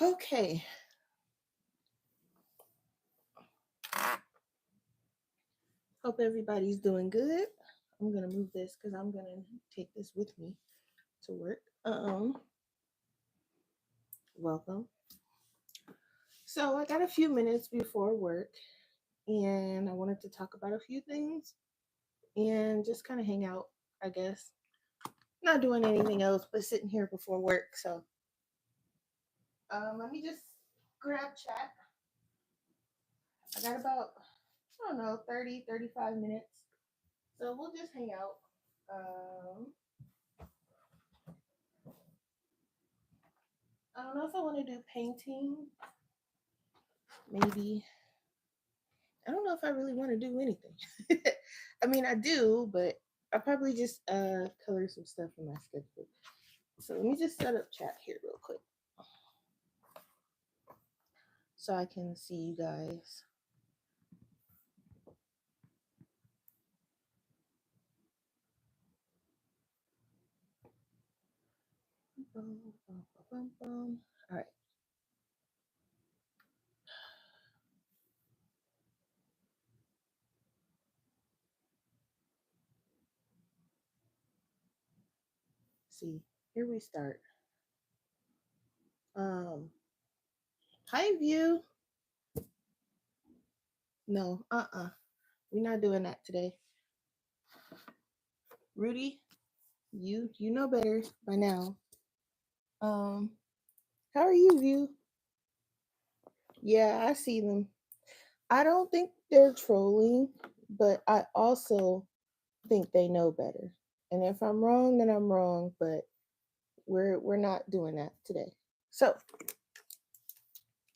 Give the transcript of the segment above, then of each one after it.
Okay. Hope everybody's doing good. I'm gonna move this because I'm gonna take this with me to work. Welcome. So I got a few minutes before work, and I wanted to talk about a few things and just kind of hang out. I guess not doing anything else but sitting here before work. So let me just grab chat. I got about I don't know 30-35 minutes, so we'll just hang out. Um, I don't know if I want to do painting. Maybe I don't know if I really want to do anything. I mean, I do, but I probably just color some stuff in my sketchbook. So let me just set up chat here real quick so I can see you guys. All right. See, here we start. Um, Hi view. No, we're not doing that today. Rudy, you know better by now. Um, how are you, view? Yeah, I see them. I don't think they're trolling, but I also think they know better. And if I'm wrong, then I'm wrong, but we're not doing that today. So,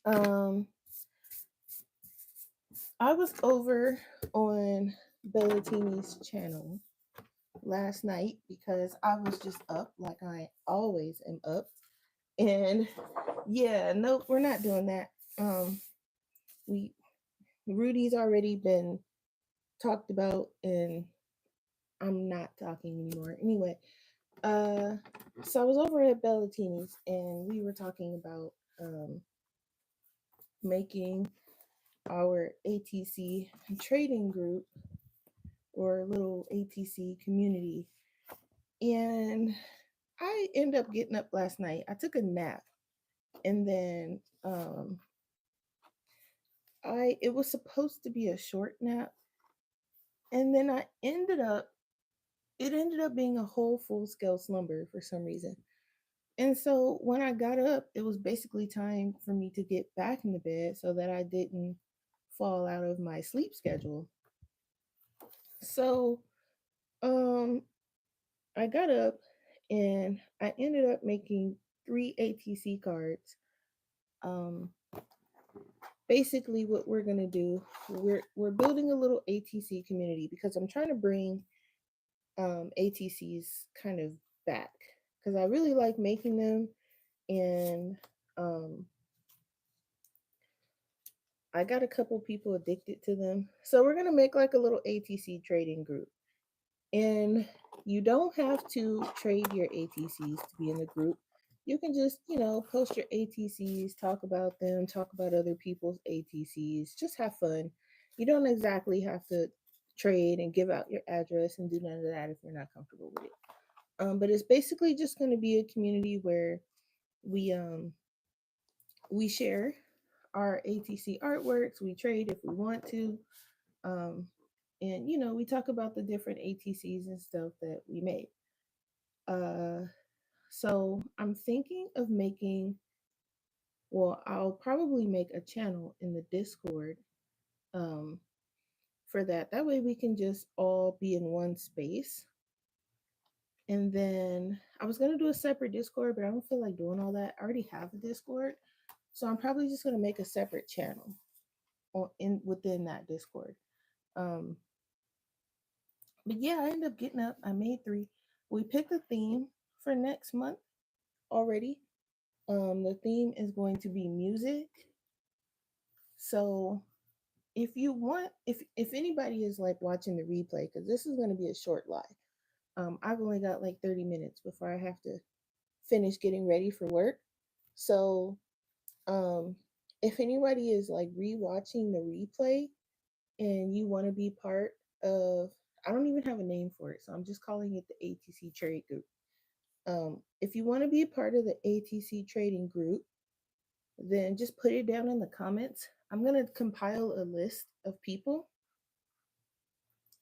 um I was over on Bellatini's channel last night because I was just up like I always am up. And yeah, no, we're not doing that. We Rudy's already been talked about and I'm not talking anymore. Anyway, uh so I was over at Bellatini's and we were talking about making our ATC trading group or little ATC community. And I ended up getting up last night. I took a nap and then I it was supposed to be a short nap and then it ended up being a whole full scale slumber for some reason. And so when I got up, it was basically time for me to get back in the bed so that I didn't fall out of my sleep schedule. So um I got up and I ended up making 3 ATC cards. Um Basically what we're going to do, we're building a little ATC community because I'm trying to bring ATCs kind of back because I really like making them and um I got a couple people addicted to them. So we're going to make like a little ATC trading group. And you don't have to trade your ATCs to be in the group. You can just, post your ATCs, talk about them, talk about other people's ATCs, just have fun. You don't exactly have to trade and give out your address and do none of that if you're not comfortable with it. But it's basically just going to be a community where we we share our ATC artworks, we trade if we want to, um, and we talk about the different ATCs and stuff that we made. Uh, so I'm thinking of making. Well, I'll probably make a channel in the Discord um, for that. That way we can just all be in one space. And then I was gonna do a separate Discord, but I don't feel like doing all that. I already have a Discord, so I'm probably just gonna make a separate channel in within that Discord. Um, but yeah, I ended up getting up. I made 3. We picked a theme for next month already. The theme is going to be music. So if anybody is like watching the replay, because this is going to be a short live. I've only got like 30 minutes before I have to finish getting ready for work. So Um, if anybody is like rewatching the replay and you want to be part of, I don't even have a name for it, so I'm just calling it the ATC Trade Group. If you want to be a part of the ATC Trading Group, then just put it down in the comments. I'm going to compile a list of people,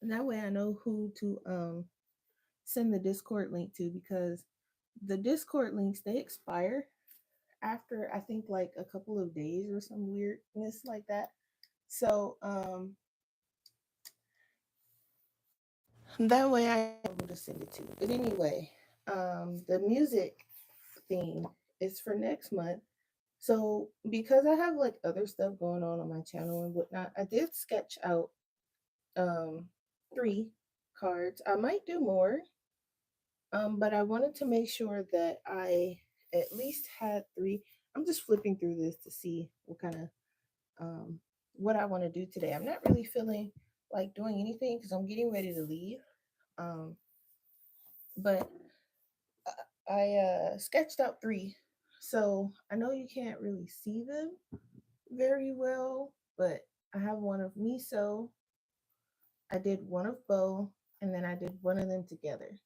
and that way I know who to send the Discord link to, because the Discord links, they expire after I think like a couple of days or some weirdness like that. So that way I am able to send it to you. But anyway, the music theme is for next month. So because I have like other stuff going on my channel and whatnot, I did sketch out um 3 cards. I might do more, but I wanted to make sure that I at least had 3. I'm just flipping through this to see what kind of what I want to do today. I'm not really feeling like doing anything because I'm getting ready to leave. Um, but I sketched out 3, so I know you can't really see them very well, but I have one of Miso, I did one of Bo, and then I did one of them together.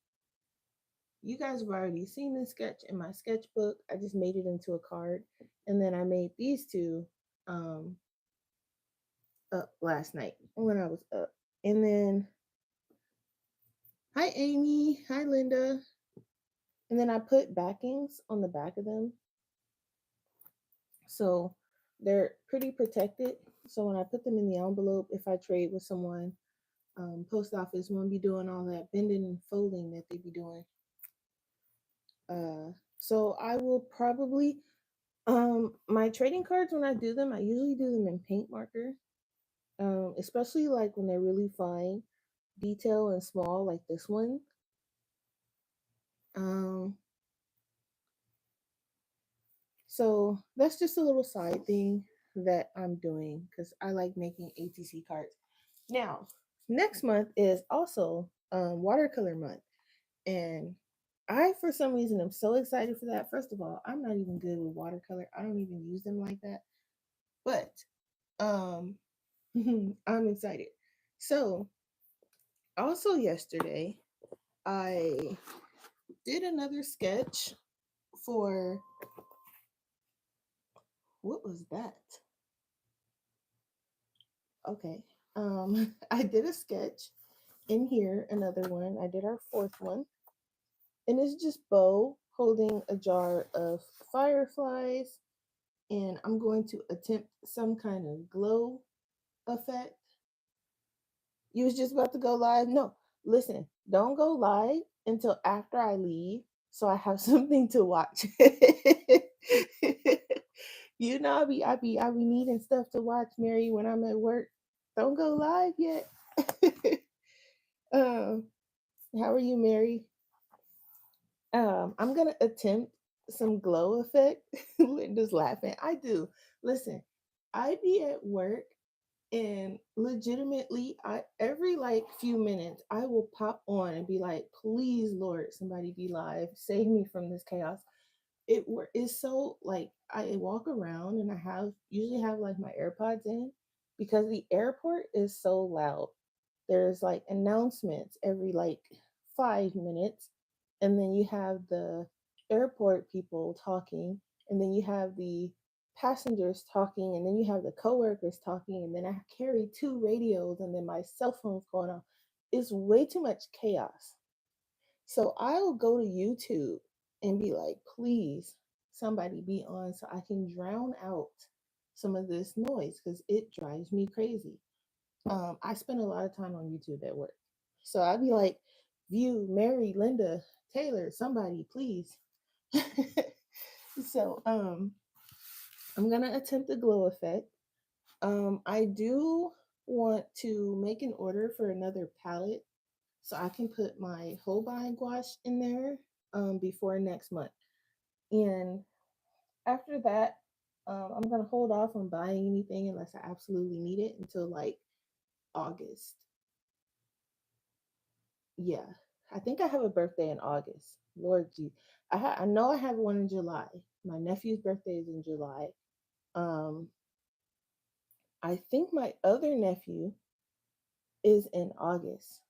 You guys have already seen this sketch in my sketchbook. I just made it into a card, and then I made these 2 um, up last night when I was up. And then, hi Amy, hi Linda. And then I put backings on the back of them, so they're pretty protected. So when I put them in the envelope, if I trade with someone, post office won't be doing all that bending and folding that they be doing. So I will probably my trading cards, when I do them, I usually do them in paint marker. Especially like when they're really fine detail and small like this one. Um so that's just a little side thing that I'm doing because I like making ATC cards. Now, next month is also watercolor month. And I, for some reason, am so excited for that. First of all, I'm not even good with watercolor. I don't even use them like that. But um, I'm excited. So, also yesterday, I did another sketch for, what was that? Okay. I did a sketch in here, another one. I did our 4th one. And it's just Bo holding a jar of fireflies, and I'm going to attempt some kind of glow effect. You was just about to go live? No, listen, don't go live until after I leave, so I have something to watch. You know, I be needing stuff to watch, Mary, when I'm at work. Don't go live yet. um, how are you, Mary? I'm gonna attempt some glow effect. Linda's laughing. I do. Listen, I be at work and legitimately, I every like few minutes I will pop on and be like, please, Lord, somebody be live, save me from this chaos. Is so like I walk around and I have usually have like my AirPods in because the airport is so loud. There's like announcements every like 5 minutes, and then you have the airport people talking, and then you have the passengers talking, and then you have the coworkers talking, and then I carry 2 radios, and then my cell phone's going on. It's way too much chaos. So I'll go to YouTube and be like, please, somebody be on so I can drown out some of this noise because it drives me crazy. I spend a lot of time on YouTube at work. So I'd be like, view, Mary, Linda, Taylor, somebody, please. So I'm gonna attempt the glow effect. I do want to make an order for another palette so I can put my Holbein gouache in there before next month. And after that, I'm gonna hold off on buying anything unless I absolutely need it until like August. Yeah, I think I have a birthday in August. Lord gee, I know I have one in July. My nephew's birthday is in July, Um, I think my other nephew is in August,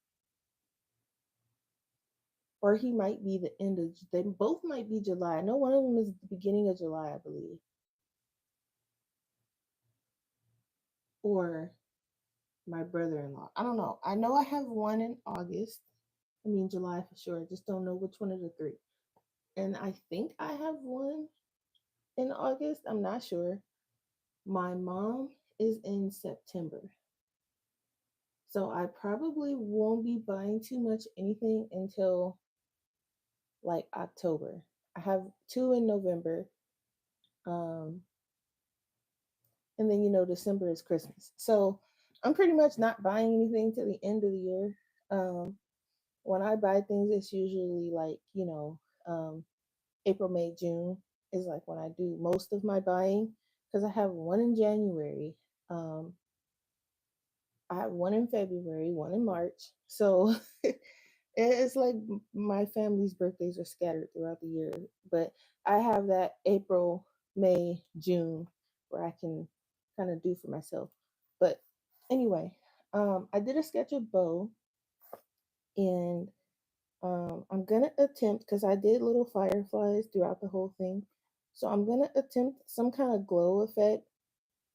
or he might be the end of. They both might be July. I know one of them is the beginning of July, I believe, or my brother-in-law. I don't know. I know I have one in August. I mean July for sure. I just don't know which one of the three. And I think I have one in August. I'm not sure. My mom is in September. So I probably won't be buying too much anything until like October. I have two in November. Um, and then December is Christmas. So I'm pretty much not buying anything till the end of the year. Um, when I buy things, it's usually like April, May, June is like when I do most of my buying because I have one in January. Um, I have one in February, one in March. So it's like my family's birthdays are scattered throughout the year, but I have that April, May, June where I can kind of do for myself. But anyway, I did a sketch of Bo, and I'm gonna attempt because I did little fireflies throughout the whole thing. So I'm gonna attempt some kind of glow effect,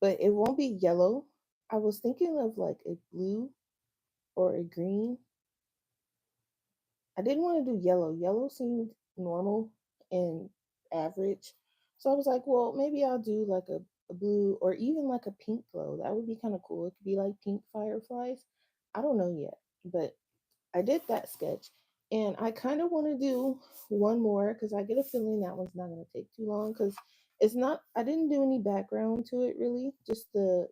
but it won't be yellow. I was thinking of like a blue or a green. I didn't want to do yellow. Yellow seemed normal and average. So I was like, well, maybe I'll do like a blue or even like a pink glow. That would be kind of cool. It could be like pink fireflies. I don't know yet, but I did that sketch. And I kind of want to do one more because I get a feeling that one's not going to take too long because it's not, I didn't do any background to it really, just the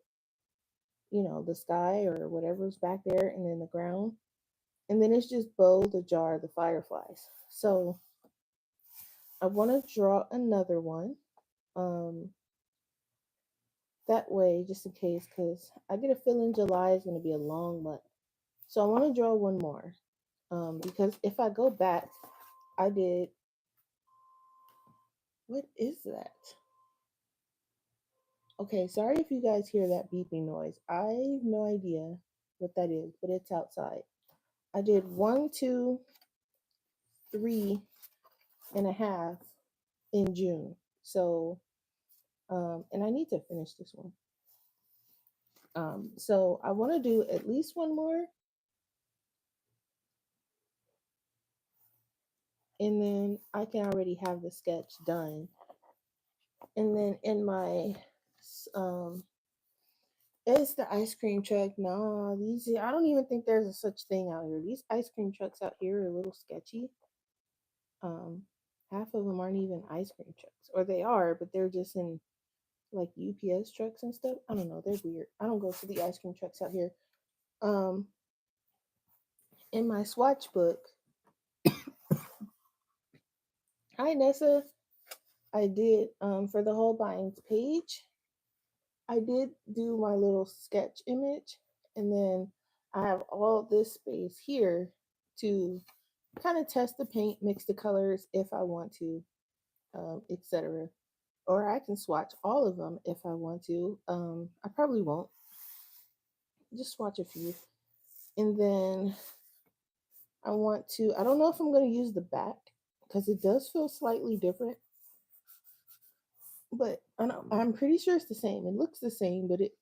sky or whatever's back there and then the ground. And then it's just Bo, the jar, the fireflies. So I want to draw another one. Um, that way, just in case, because I get a feeling July is going to be a long month. So I want to draw one more. Because if I go back, I did. What is that? Okay, sorry if you guys hear that beeping noise. I have no idea what that is, but it's outside. I did 3.5 in June. So, and I need to finish this one. So I want to do at least one more, and then I can already have the sketch done. And then in my, it's the ice cream truck. No, I don't even think there's a such thing out here. These ice cream trucks out here are a little sketchy. Um, half of them aren't even ice cream trucks, or they are, but they're just in like UPS trucks and stuff. I don't know. They're weird. I don't go to the ice cream trucks out here. Um, in my swatch book, hi Nessa. I did for the whole binds page. I did do my little sketch image, and then I have all this space here to kind of test the paint, mix the colors if I want to, etc. Or I can swatch all of them if I want to. I probably won't. Just swatch a few, and then I don't know if I'm going to use the back because it does feel slightly different, but I'm pretty sure it's the same. It looks the same, but it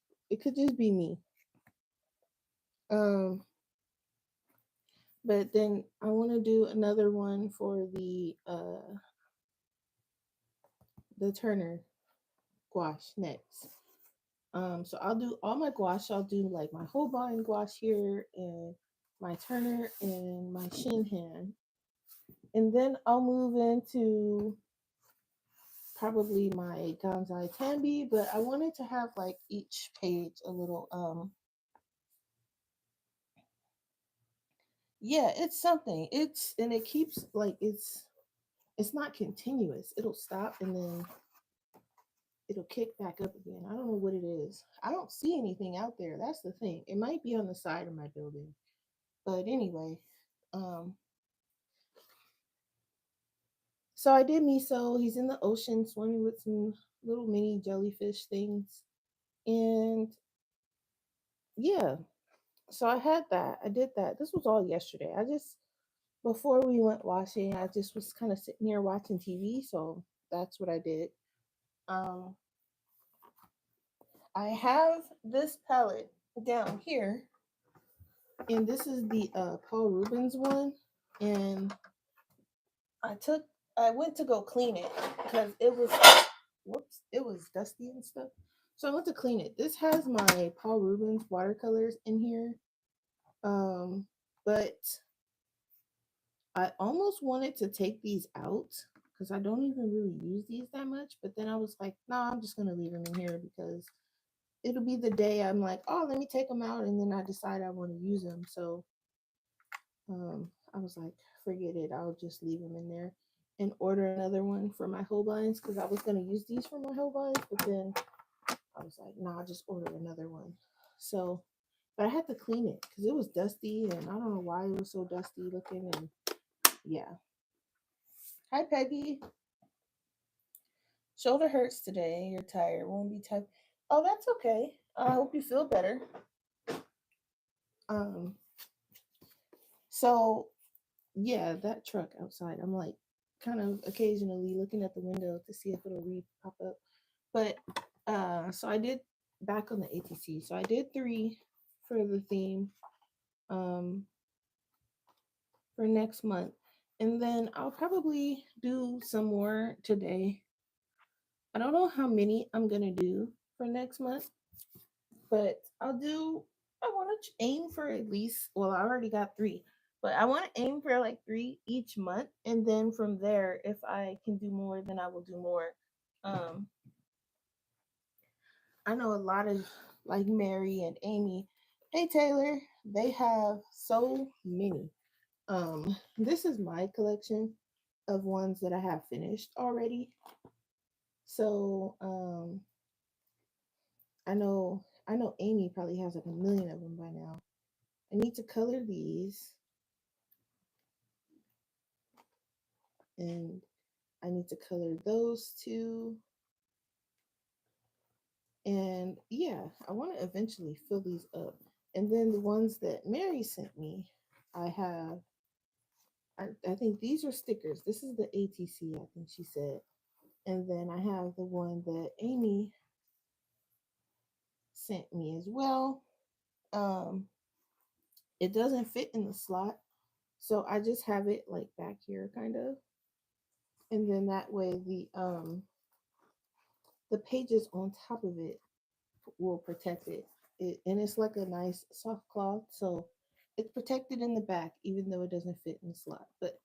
could just be me. Um, but then I want to do another one for the Turner gouache next. So I'll do all my gouache. I'll do like my Holbein gouache here and my Turner and my Shinhan, and then I'll move into probably my Ganzai Tambi. But I wanted to have like each page a little yeah, it's something. It's and it keeps like it's not continuous. It'll stop and then it'll kick back up again. I don't know what it is. I don't see anything out there. That's the thing. It might be on the side of my building. But anyway, um So I did miso. He's in the ocean swimming with some little mini jellyfish things. And yeah, so I had that. I did that. This was all yesterday. I just, before we went washing, I just was kind of sitting here watching TV. So that's what I did. Um, I have this palette down here, and this is the Paul Rubens one. And I took, I went to go clean it because it was, whoops, it was dusty and stuff. So I went to clean it. This has my Paul Rubens watercolors in here. But I almost wanted to take these out because I don't even really use these that much. But then I was like, nah, I'm just gonna leave them in here because it'll be the day I'm like, oh, let me take them out, and then I decide I want to use them. So I was like, forget it, I'll just leave them in there and order another one for my Holbeins because I was gonna use these for my Holbeins, but then I was like, nah, I'll just order another one. So, but I had to clean it because it was dusty, and I don't know why it was so dusty looking. And yeah. Hi, Peggy. Shoulder hurts today. You're tired. Won't be tired. Oh, that's okay. I hope you feel better. Um, so yeah, that truck outside. I'm like kind of occasionally looking at the window to see if it'll pop up. But so I did back on the ATC. So I did 3 for the theme um for next month. And then I'll probably do some more today. I don't know how many I'm gonna do for next month, but I want to aim for at least, well, I already got 3, but I want to aim for like 3 each month. And then from there, if I can do more, then I will do more. Um, I know a lot of like Mary and Amy. Hey, Taylor, they have so many. This is my collection of ones that I have finished already. So, I know Amy probably has like a million of them by now. I need to color these, and I need to color those 2. And yeah, I want to eventually fill these up. And then the ones that Mary sent me, I have, I think these are stickers. This is the ATC, I think she said. And then I have the one that Amy sent me as well. Um, it doesn't fit in the slot, so I just have it like back here, kind of. And then that way the pages on top of it will protect and it's like a nice soft cloth, so it's protected in the back even though it doesn't fit in the slot. But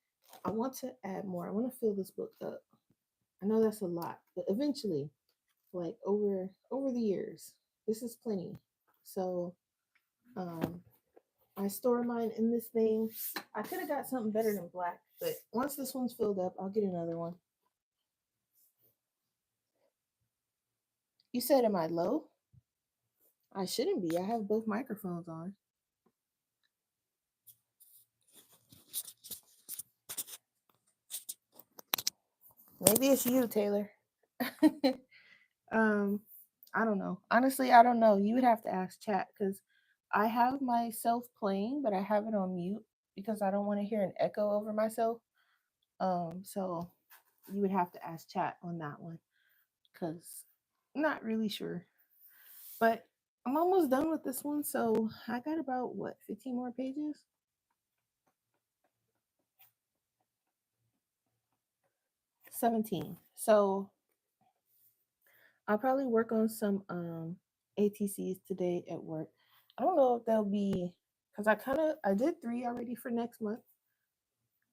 I want to add more. I want to fill this book up. I know that's a lot, but eventually, like over the years, this is plenty. So um I store mine in this thing. I could have got something better than black, but once this one's filled up, I'll get another one. You said, am I low? I shouldn't be. I have both microphones on. Maybe it's you, Taylor. um, I don't know. Honestly, I don't know. You would have to ask chat because I have myself playing, but I have it on mute because I don't want to hear an echo over myself. So you would have to ask chat on that one because I'm not really sure. But I'm almost done with this one, so I got about what, 15 more pages? 17. So I'll probably work on some ATCs today at work. I don't know if they'll be because I did 3 already for next month,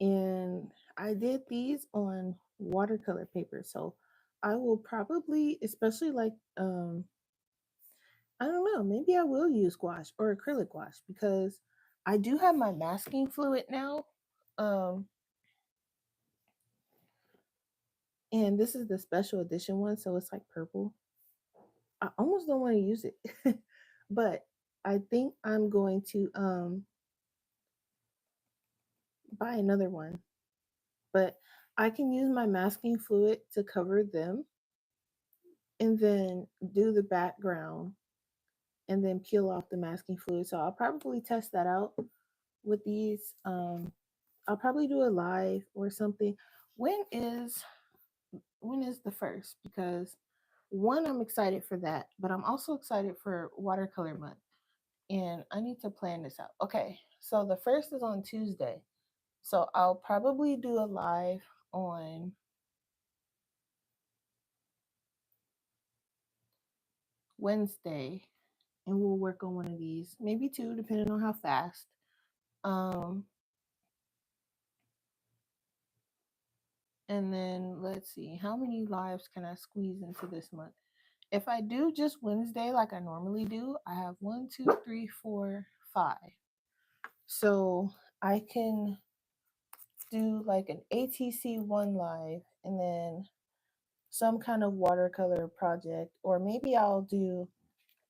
and I did these on watercolor paper. So I will probably, especially like I don't know, maybe I will use gouache or acrylic gouache because I do have my masking fluid now. Um, and this is the special edition one, so it's like purple. I almost don't want to use it, but I think I'm going to buy another one. But I can use my masking fluid to cover them and then do the background and then peel off the masking fluid. So I'll probably test that out with these. I'll probably do a live or something. When is when is the first? Because one, I'm excited for that, but I'm also excited for watercolor month. And I need to plan this out. Okay, so the first is on Tuesday. So I'll probably do a live on Wednesday and we'll work on one of these, maybe two, depending on how fast. Um, and then let's see, how many lives can I squeeze into this month? If I do just Wednesday like I normally do, I have 1, 2, 3, 4, 5. So I can do like an ATC one live and then some kind of watercolor project, or maybe I'll do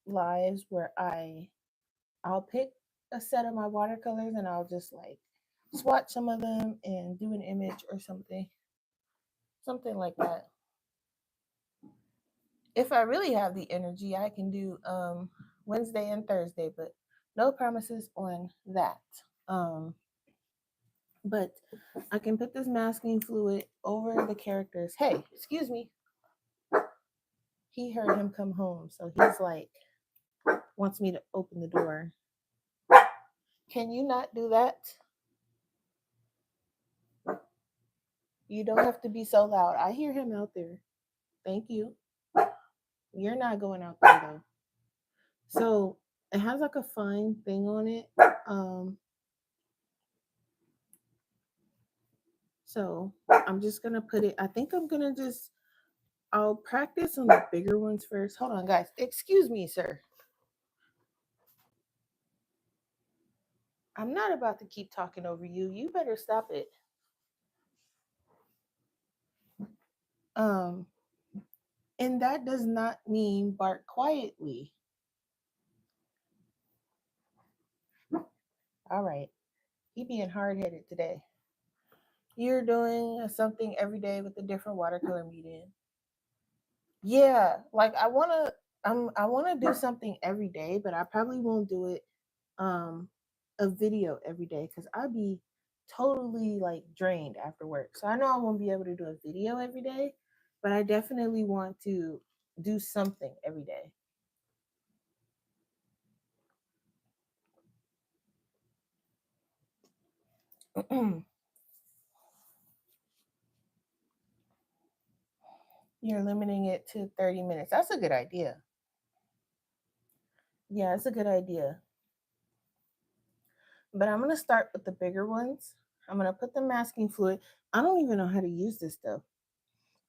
lives where I'll pick a set of my watercolors and I'll just like swatch some of them and do an image or something like that. If I really have the energy, I can do Wednesday and Thursday, but no promises on that. Um, but I can put this masking fluid over the characters. Hey, excuse me. He heard him come home, so he's like wants me to open the door. Can you not do that? You don't have to be so loud. I hear him out there. Thank you. You're not going out there though. So it has like a fine thing on it. Um, so I'm just gonna put it. I think I'm gonna just. I'll practice on the bigger ones first. Hold on, guys. Excuse me, sir. I'm not about to keep talking over you. You better stop it. Um, and that does not mean bark quietly. All right. He being hard headed today. You're doing something every day with a different watercolor medium. Yeah, like I wanna do something every day, but I probably won't do it um a video every day because I'd be totally like drained after work. So I know I won't be able to do a video every day, but I definitely want to do something every day. You're limiting it to 30 minutes. That's a good idea. Yeah, it's a good idea. But I'm gonna start with the bigger ones. I'm gonna put the masking fluid. I don't even know how to use this stuff.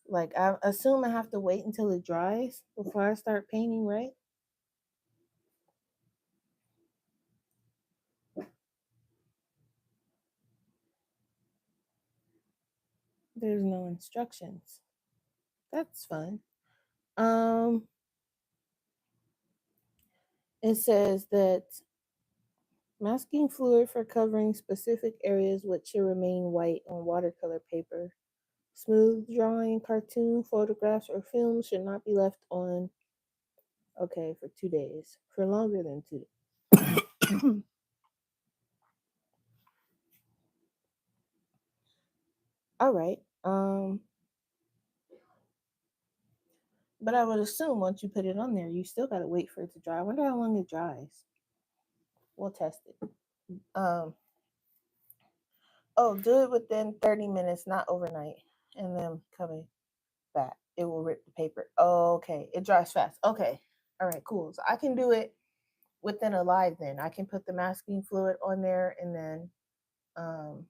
Like I assume I have to wait until it dries before I start painting, right? There's no instructions. That's fun. Um, it says that masking fluid for covering specific areas which should remain white on watercolor paper. Smooth drawing, cartoon, photographs, or films should not be left on, okay, for 2 days. For longer than 2 days. All right. But I would assume once you put it on there, you still gotta wait for it to dry. I wonder how long it dries. We'll test it. Um, oh, do it within 30 minutes, not overnight, and then coming back. It will rip the paper. Oh, okay. It dries fast. Okay. All right, cool. So I can do it within a live then. I can put the masking fluid on there and then um,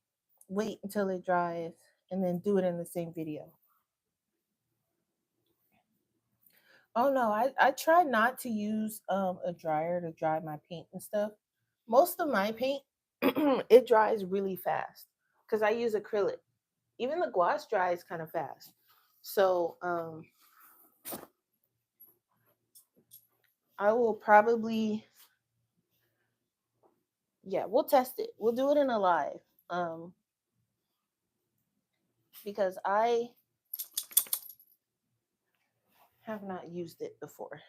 wait until it dries and then do it in the same video. Oh no, I try not to use a dryer to dry my paint and stuff. Most of my paint it dries really fast because I use acrylic. Even the gouache dries kind of fast. So I will probably, yeah, we'll test it. We'll do it in a live. Um because I have not used it before.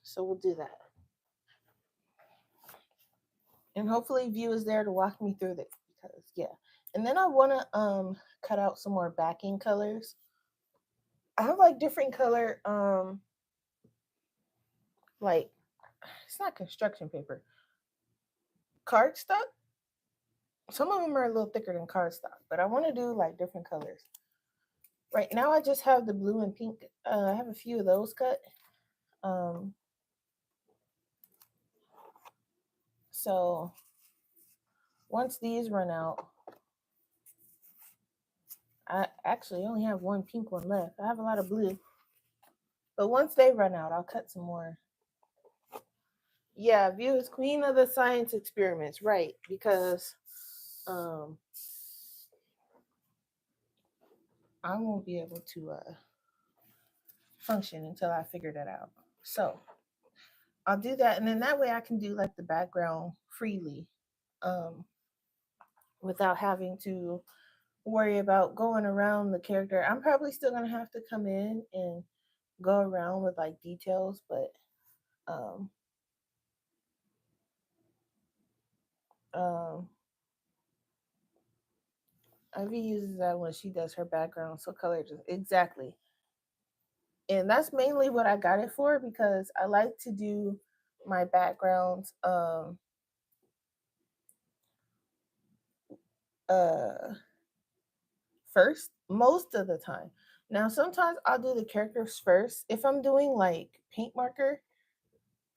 So we'll do that. And hopefully View is there to walk me through this because yeah. And then I want to cut out some more backing colors. I have like different color like it's not construction paper. Cardstock. Some of them are a little thicker than cardstock, but I want to do like different colors. Right now I just have the blue and pink. I have a few of those cut. Um so once these run out, I actually only have one pink one left. I have a lot of blue. But once they run out, I'll cut some more. Yeah, View is queen of the science experiments, right? Because um I won't be able to function until I figure that out. So I'll do that, and then that way I can do like the background freely, um, without having to worry about going around the character. I'm probably still gonna have to come in and go around with like details, but um, um, Ivy uses that when she does her background, so color just exactly. And that's mainly what I got it for because I like to do my backgrounds uh first most of the time. Now sometimes I'll do the characters first. If I'm doing like paint marker,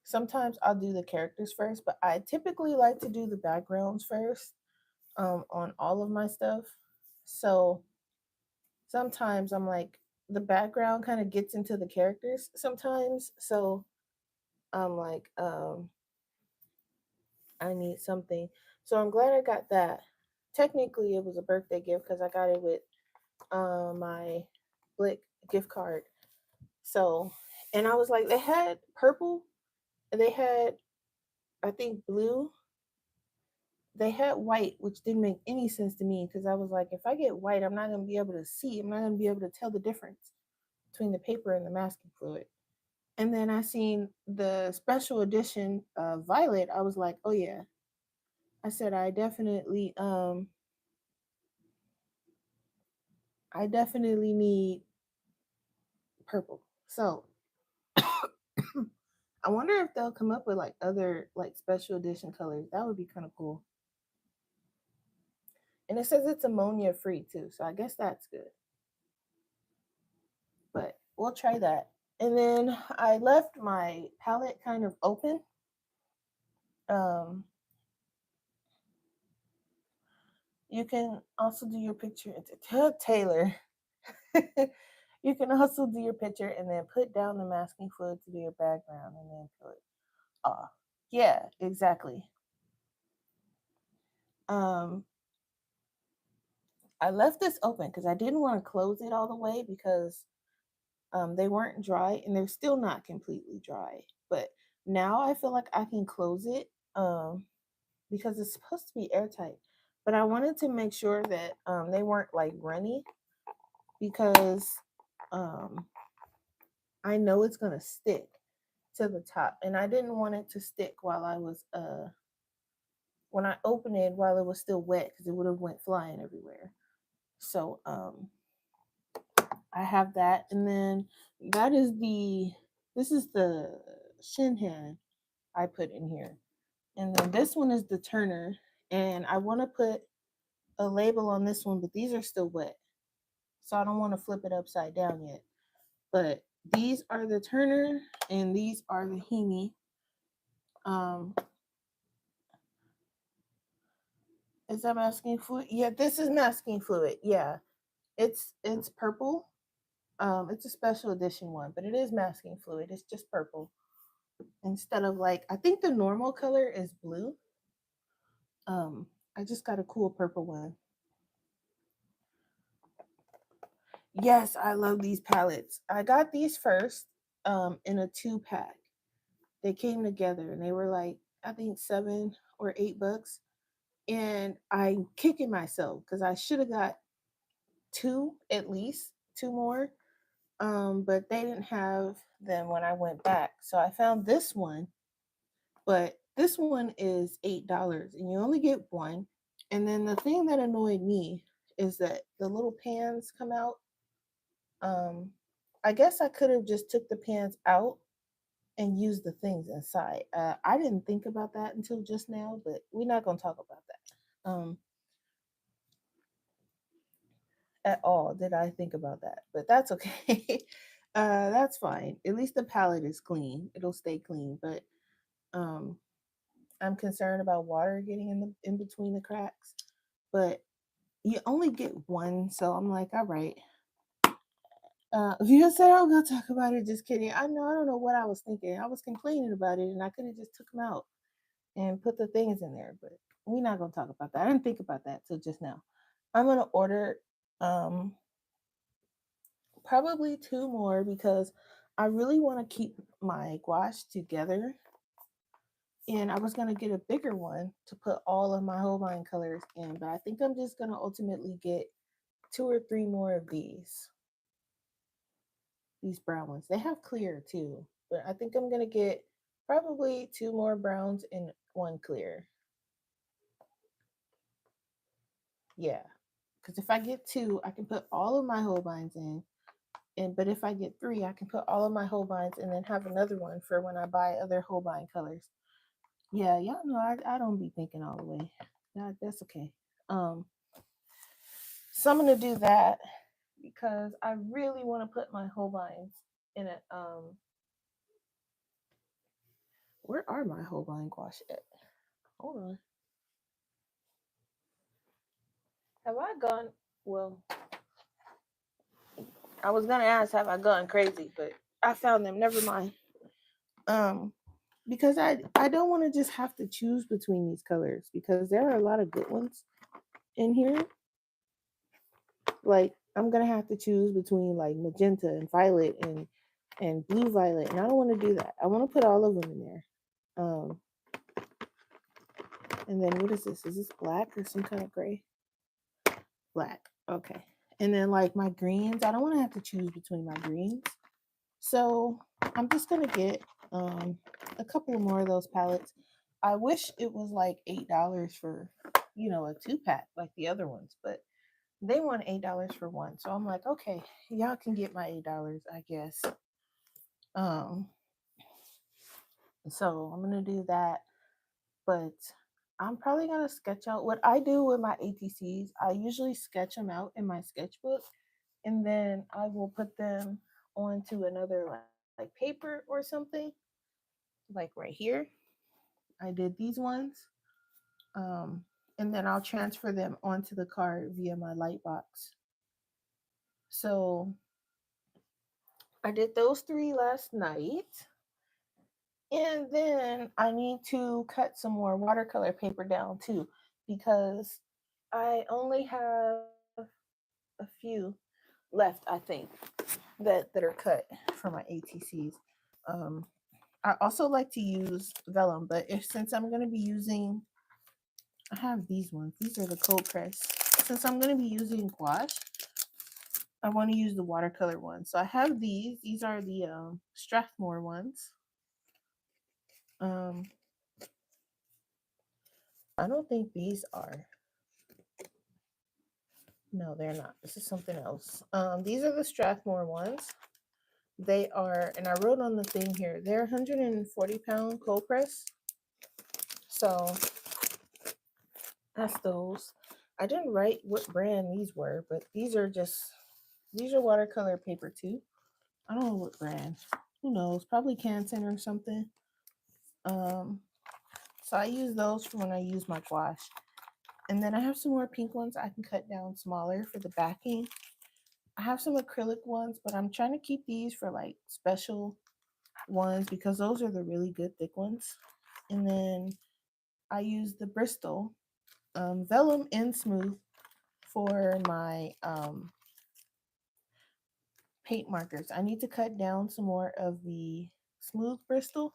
sometimes I'll do the characters first, but I typically like to do the backgrounds first on all of my stuff. So sometimes I'm like the background kind of gets into the characters sometimes. So I'm like I need something. So I'm glad I got that. Technically it was a birthday gift because I got it with my Blick gift card. So, and I was like, they had purple, and they had, I think, blue. They had white, which didn't make any sense to me because I was like, if I get white, I'm not going to be able to see. I'm not going to be able to tell the difference between the paper and the masking fluid. And then I seen the special edition violet. I was like, oh yeah. I said I definitely need purple. So I wonder if they'll come up with like other like special edition colors. That would be kind of cool. And it says it's ammonia free too, so I guess that's good. But we'll try that. And then I left my palette kind of open. Um, you can also do your picture. Taylor. You can also do your picture and then put down the masking fluid to do your background and then put off. Yeah, exactly. Um, I left this open because I didn't want to close it all the way because they weren't dry and they're still not completely dry. But now I feel like I can close it because it's supposed to be airtight. But I wanted to make sure that they weren't like runny because um, I know it's gonna stick to the top, and I didn't want it to stick while I was when I opened it while it was still wet because it would have went flying everywhere. So I have that, and then that is this is the Shinhan I put in here, and then this one is the Turner, and I want to put a label on this one, but these are still wet, so I don't want to flip it upside down yet. But these are the Turner, and these are the Hemi. Um, is that masking fluid? Yeah, this is masking fluid. Yeah, it's purple. It's a special edition one, but it is masking fluid. It's just purple instead of like I think the normal color is blue. Um, I just got a cool purple one. Yes, I love these palettes. I got these first in a 2-pack. They came together and they were like I think $7 or $8, and I'm kicking myself because I should have got two, at least two more. But they didn't have them when I went back. So I found this one, but this one is $8 and you only get one. And then the thing that annoyed me is that the little pans come out. Um, I guess I could have just took the pans out and used the things inside. I didn't think about that until just now, but we're not gonna talk about that. At all did I think about that, but that's okay. That's fine. At least the palette is clean. It'll stay clean, but um, I'm concerned about water getting in between the cracks. But you only get one, so I'm like, all right. If you said I was gonna talk about it, just kidding. I know I don't know what I was thinking. I was complaining about it, and I could have just took them out and put the things in there. But we're not gonna talk about that. I didn't think about that till just now. I'm gonna order um probably two more because I really want to keep my gouache together. And I was going to get a bigger one to put all of my Holbein colors in, but I think I'm just going to ultimately get two or three more of these brown ones. They have clear too, but I think I'm going to get probably two more browns and one clear. Yeah, because if I get two, I can put all of my Holbeins in. But if I get three, I can put all of my Holbeins and then have another one for when I buy other Holbein colors. Yeah, y'all know I don't be thinking all the way. That's okay. Um, so I'm gonna do that because I really want to put my Holbeins in it. Where are my Holbein gouache at? Hold on. Have I gone? Well, I was gonna ask, have I gone crazy? But I found them. Never mind. Um, because I don't want to just have to choose between these colors because there are a lot of good ones in here. Like I'm gonna have to choose between like magenta and violet and blue violet, and I don't want to do that. I want to put all of them in there. Um, and then what is this? Is this black or some kind of gray? Black. Okay. And then like my greens, I don't want to have to choose between my greens. So I'm just gonna get a couple of more of those palettes. I wish it was like $8 for a 2-pack like the other ones, but they want $8 for one. So I'm like, okay, y'all can get my $8, I guess. Um, so I'm gonna do that, but I'm probably gonna sketch out what I do with my ATCs. I usually sketch them out in my sketchbook, and then I will put them onto another like paper or something, like right here. I did these ones, um, and then I'll transfer them onto the card via my Lightbox. So I did those three last night. And then I need to cut some more watercolor paper down too, because I only have a few left, I think, that are cut for my ATCs. Um, I also like to use vellum, but if since I'm going to be using, I have these ones. These are the cold press. Since I'm going to be using gouache, I want to use the watercolor ones. So I have these. These are the Strathmore ones. Um, I don't think these are. No, they're not. This is something else. These are the Strathmore ones. They are, and I wrote on the thing here, they're 140-pound cold press. So that's those. I didn't write what brand these were, but these are watercolor paper too. I don't know what brand. Who knows? Probably Canson or something. Um, so I use those for when I use my gouache. And then I have some more pink ones I can cut down smaller for the backing. I have some acrylic ones, but I'm trying to keep these for like special ones because those are the really good thick ones. And then I use the Bristol Vellum and Smooth for my paint markers. I need to cut down some more of the smooth Bristol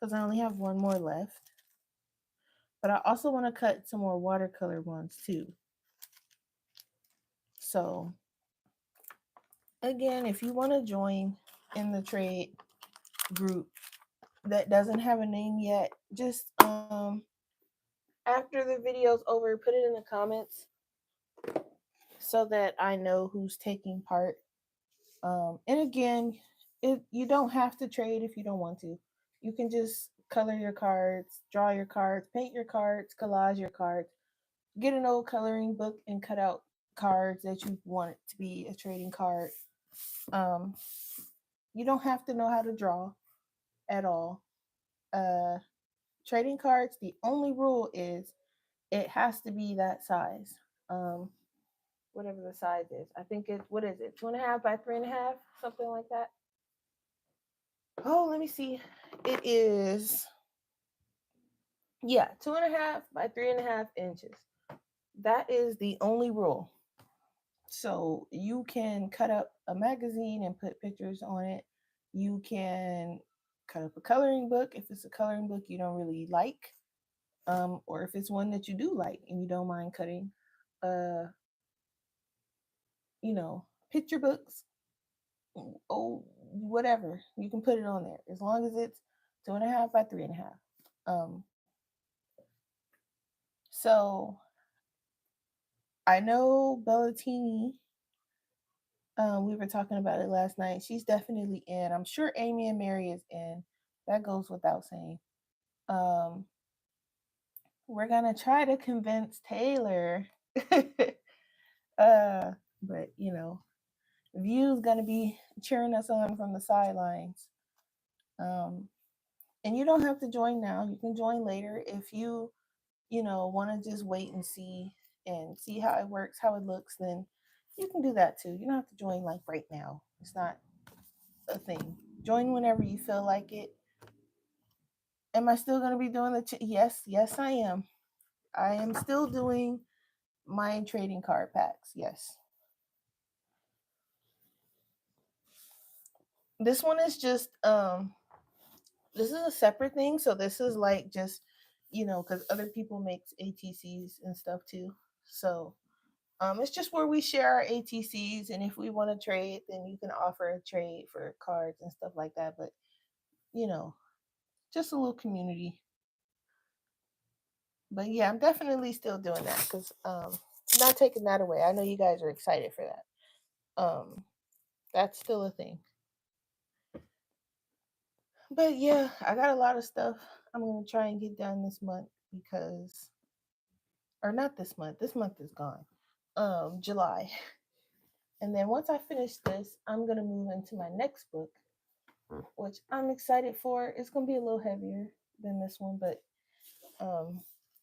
because I only have one more left. But I also want to cut some more watercolor ones too. So again, if you want to join in the trade group that doesn't have a name yet, just after the video's over, put it in the comments so that I know who's taking part. And again, you don't have to trade if you don't want to. You can just color your cards, draw your cards, paint your cards, collage your cards, get an old coloring book and cut out cards that you want it to be a trading card. Um, you don't have to know how to draw at all. Uh, Trading cards, the only rule is it has to be that size. Um, Whatever the size is. I think it's, what is it, 2.5 by 3.5, something like that. Oh, let me see. It is, yeah, 2.5 by 3.5 inches. That is the only rule. So you can cut up a magazine and put pictures on it. You can cut up a coloring book if it's a coloring book you don't really like, or if it's one that you do like and you don't mind cutting. Uh, Picture books, oh, whatever, you can put it on there as long as it's 2.5 by 3.5. So I know Bellatini. We were talking about it last night. She's definitely in. I'm sure Amy and Mary is in. That goes without saying. Um, we're gonna try to convince Taylor. But View's gonna be cheering us on from the sidelines. Um, and you don't have to join now. You can join later if you want to just wait and see how it works, how it looks. Then you can do that too. You don't have to join like right now. It's not a thing. Join whenever you feel like it. Am I still going to be doing yes, I am. I am still doing my trading card packs. Yes. This one is just this is a separate thing, so this is like just cuz other people make ATCs and stuff too. So it's just where we share our ATCs, and if we want to trade, then you can offer a trade for cards and stuff like that. But you know, just a little community. But yeah, I'm definitely still doing that because not taking that away. I know you guys are excited for that. That's still a thing. But yeah, I got a lot of stuff I'm gonna try and get done this month because, or not this month. This month is gone. July. And then once I finish this, I'm gonna move into my next book, which I'm excited for. It's gonna be a little heavier than this one, but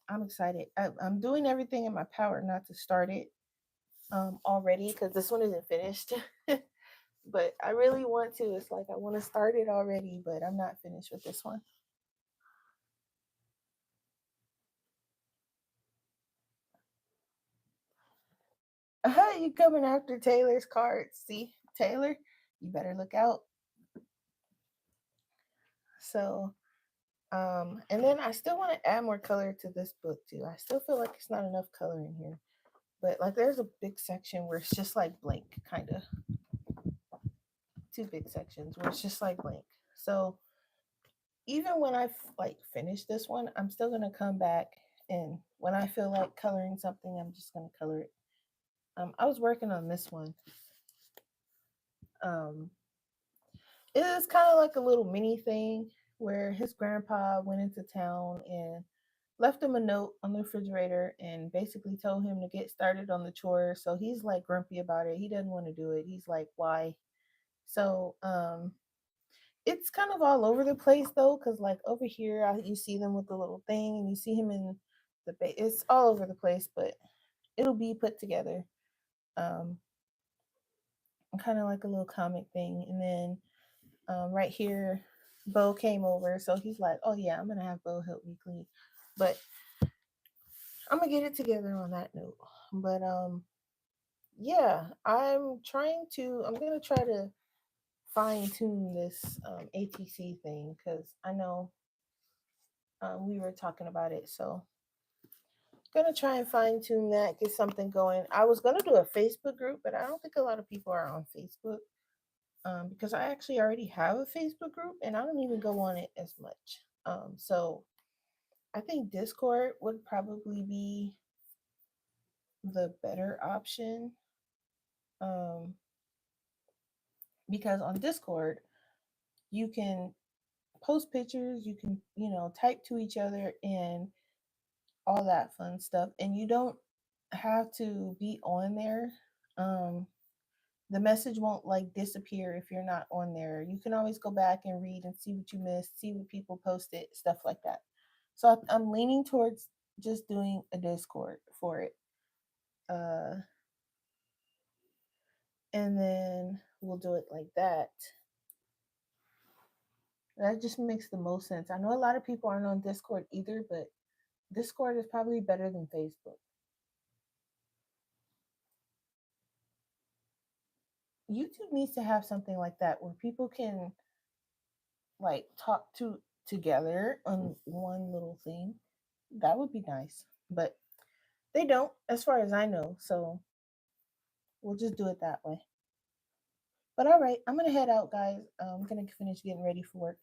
I'm excited. I'm doing everything in my power not to start it already because this one isn't finished. But I really want to. It's like I want to start it already, but I'm not finished with this one. You coming after Taylor's cards? See, Taylor, you better look out. So, and then I still want to add more color to this book too. I still feel like it's not enough color in here, but like there's a big section where it's just like blank, kind of. Two big sections where it's just like blank. So even when I like finish this one, I'm still gonna come back, and when I feel like coloring something, I'm just gonna color it. I was working on this one. Um, it is kind of like a little mini thing where his grandpa went into town and left him a note on the refrigerator and basically told him to get started on the chore. So he's like grumpy about it. He doesn't want to do it. He's like, why? So it's kind of all over the place though, because like over here you see them with the little thing, and you see him in the it's all over the place, but it'll be put together. Um, Kind of like a little comic thing, and then right here, Bo came over, so he's like, "Oh yeah, I'm gonna have Bo help me clean," but I'm gonna get it together on that note. But yeah, I'm gonna try to fine tune this ATC thing because I know we were talking about it. So Gonna try and fine tune that, get something going. I was gonna do a Facebook group, but I don't think a lot of people are on Facebook. Because I actually already have a Facebook group and I don't even go on it as much. So I think Discord would probably be the better option. Um, because on Discord, you can post pictures, you can, type to each other and all that fun stuff. And you don't have to be on there. Um, the message won't like disappear if you're not on there. You can always go back and read and see what you missed, see what people posted, stuff like that. So I'm leaning towards just doing a Discord for it. Uh, and then we'll do it like that. That just makes the most sense. I know a lot of people aren't on Discord either, but Discord is probably better than Facebook. YouTube needs to have something like that where people can like talk to together on one little thing. That would be nice. But they don't, as far as I know. So we'll just do it that way. But all right, I'm gonna head out, guys. I'm gonna finish getting ready for work,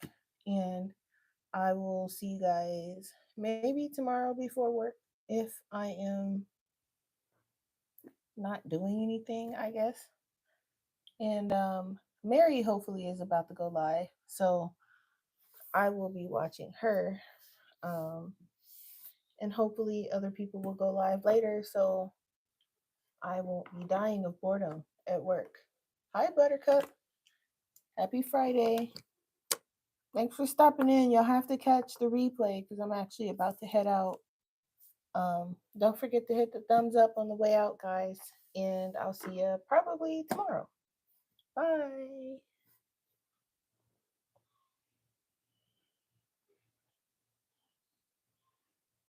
and I will see you guys maybe tomorrow before work if I am not doing anything, I guess. And Mary hopefully is about to go live, so I will be watching her. Um, and hopefully other people will go live later, so I won't be dying of boredom at work. Hi, Buttercup. Happy Friday. Thanks for stopping in. You'll have to catch the replay because I'm actually about to head out. Don't forget to hit the thumbs up on the way out, guys. And I'll see you probably tomorrow. Bye.